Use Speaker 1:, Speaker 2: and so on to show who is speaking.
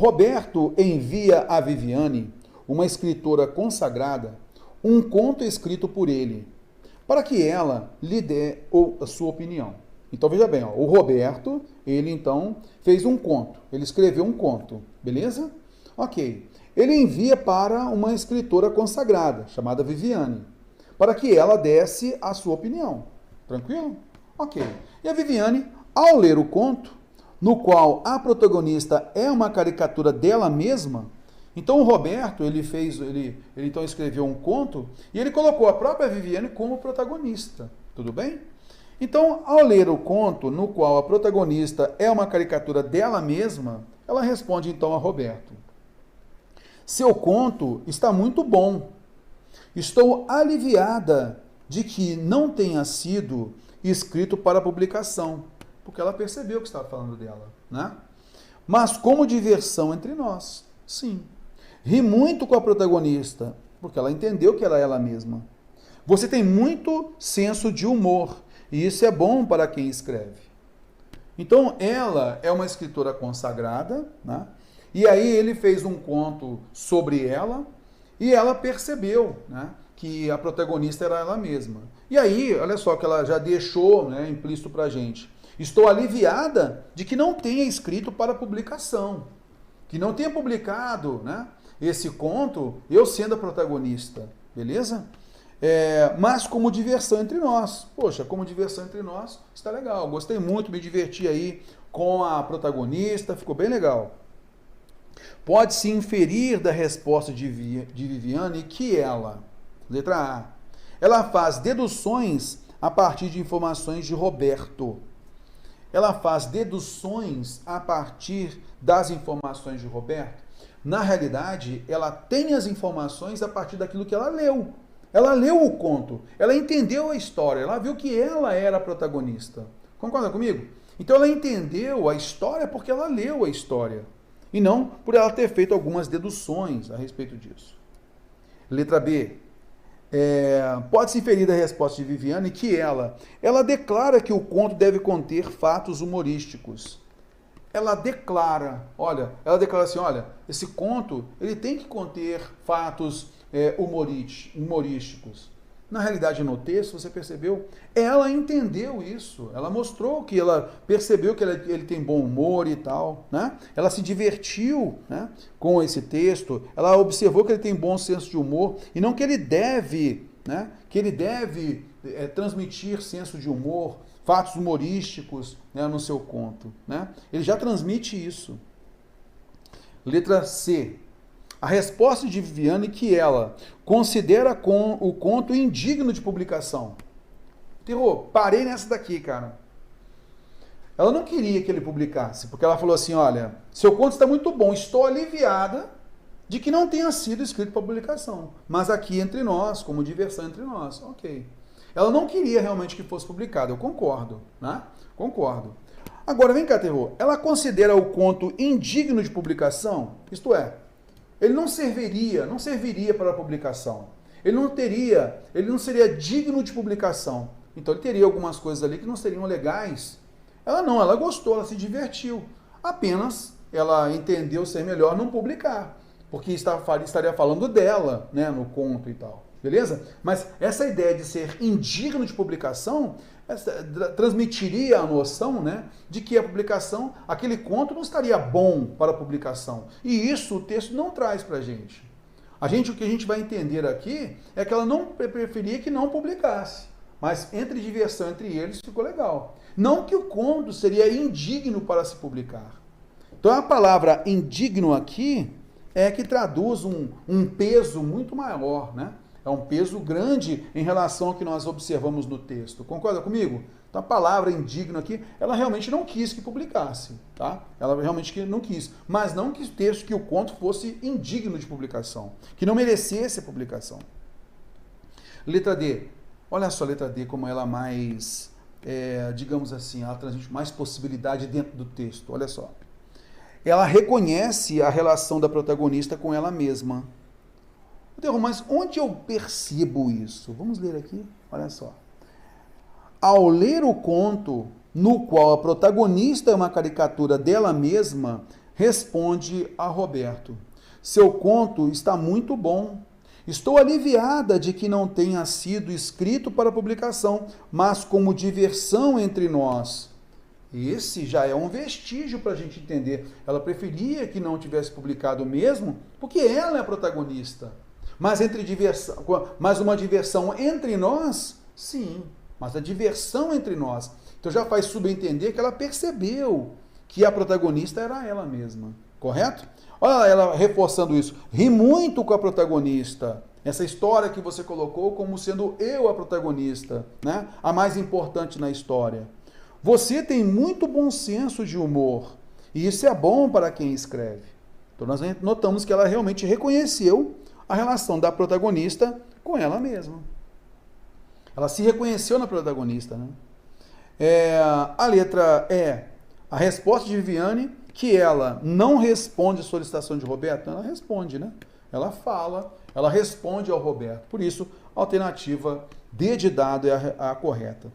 Speaker 1: Roberto envia a Viviane, uma escritora consagrada, um conto escrito por ele, para que ela lhe dê a sua opinião. Então veja bem, ó, o Roberto, ele então fez um conto, ele escreveu um conto, beleza? Ok. Ele envia para uma escritora consagrada, chamada Viviane, para que ela desse a sua opinião. Tranquilo? Ok. E a Viviane, ao ler o conto, no qual a protagonista é uma caricatura dela mesma, então o Roberto, ele então escreveu um conto e ele colocou a própria Viviane como protagonista. Tudo bem? Então, ao ler o conto, no qual a protagonista é uma caricatura dela mesma, ela responde então a Roberto: seu conto está muito bom. Estou aliviada de que não tenha sido escrito para publicação, porque ela percebeu que estava falando dela, né? Mas como diversão entre nós, sim. Ri muito com a protagonista, porque ela entendeu que era ela mesma. Você tem muito senso de humor, e isso é bom para quem escreve. Então, ela é uma escritora consagrada, né? E aí ele fez um conto sobre ela, e ela percebeu, né, que a protagonista era ela mesma. E aí, olha só que ela já deixou, né, implícito para a gente. Estou aliviada de que não tenha escrito para publicação, que não tenha publicado, né, esse conto, eu sendo a protagonista, beleza? Mas como diversão entre nós. Poxa, como diversão entre nós, está legal. Gostei muito, me diverti aí com a protagonista, ficou bem legal. Pode-se inferir da resposta de Viviane que ela, letra A, ela faz deduções a partir de informações de Roberto. Ela faz deduções a partir das informações de Roberto. Na realidade, ela tem as informações a partir daquilo que ela leu. Ela leu o conto, ela entendeu a história, ela viu que ela era a protagonista. Concorda comigo? Então ela entendeu a história porque ela leu a história. E não por ela ter feito algumas deduções a respeito disso. Letra B. Pode-se inferir da resposta de Viviane que ela declara que o conto deve conter fatos humorísticos. Ela declara assim, olha, esse conto ele tem que conter fatos humorísticos. Na realidade, no texto, você percebeu? Ela entendeu isso. Ela mostrou que ela percebeu que ele tem bom humor e tal, né? Ela se divertiu, né, com esse texto. Ela observou que ele tem bom senso de humor e não que ele deve, né, transmitir senso de humor, fatos humorísticos, né, no seu conto, né? Ele já transmite isso. Letra C. A resposta de Viviane que ela considera o conto indigno de publicação. Terror, parei nessa daqui, cara. Ela não queria que ele publicasse, porque ela falou assim, olha, seu conto está muito bom, estou aliviada de que não tenha sido escrito para publicação, mas aqui entre nós, como diversão entre nós, ok. Ela não queria realmente que fosse publicado, eu concordo, né? Concordo. Agora, vem cá, Terror, ela considera o conto indigno de publicação, isto é, ele não serviria para a publicação. Ele não seria digno de publicação. Então ele teria algumas coisas ali que não seriam legais. Ela gostou, ela se divertiu. Apenas ela entendeu ser melhor não publicar, porque estaria falando dela, né, no conto e tal. Beleza? Mas essa ideia de ser indigno de publicação transmitiria a noção, né, de que a publicação, aquele conto não estaria bom para a publicação. E isso o texto não traz para a gente. O que a gente vai entender aqui é que ela não preferia que não publicasse. Mas entre diversão entre eles ficou legal. Não que o conto seria indigno para se publicar. Então a palavra indigno aqui é que traduz um peso muito maior, né? É um peso grande em relação ao que nós observamos no texto. Concorda comigo? Então a palavra indigno aqui, ela realmente não quis que publicasse, tá? Ela realmente não quis. Mas não que o texto, que o conto fosse indigno de publicação, que não merecesse a publicação. Letra D. Olha só a letra D como ela mais, digamos assim, ela transmite mais possibilidade dentro do texto. Olha só. Ela reconhece a relação da protagonista com ela mesma. Mas onde eu percebo isso? Vamos ler aqui, olha só. Ao ler o conto, no qual a protagonista é uma caricatura dela mesma, responde a Roberto: seu conto está muito bom. Estou aliviada de que não tenha sido escrito para publicação, mas como diversão entre nós. Esse já é um vestígio para a gente entender. Ela preferia que não tivesse publicado mesmo, porque ela é a protagonista. Mas uma diversão entre nós, sim. Mas a diversão entre nós. Então já faz subentender que ela percebeu que a protagonista era ela mesma. Correto? Olha ela reforçando isso. Ri muito com a protagonista. Essa história que você colocou como sendo eu a protagonista, né? A mais importante na história. Você tem muito bom senso de humor. E isso é bom para quem escreve. Então nós notamos que ela realmente reconheceu a relação da protagonista com ela mesma. Ela se reconheceu na protagonista, né? A letra E, a resposta de Viviane, que ela não responde a solicitação de Roberto, ela responde, né? Ela fala, ela responde ao Roberto. Por isso, a alternativa D de dado é a correta.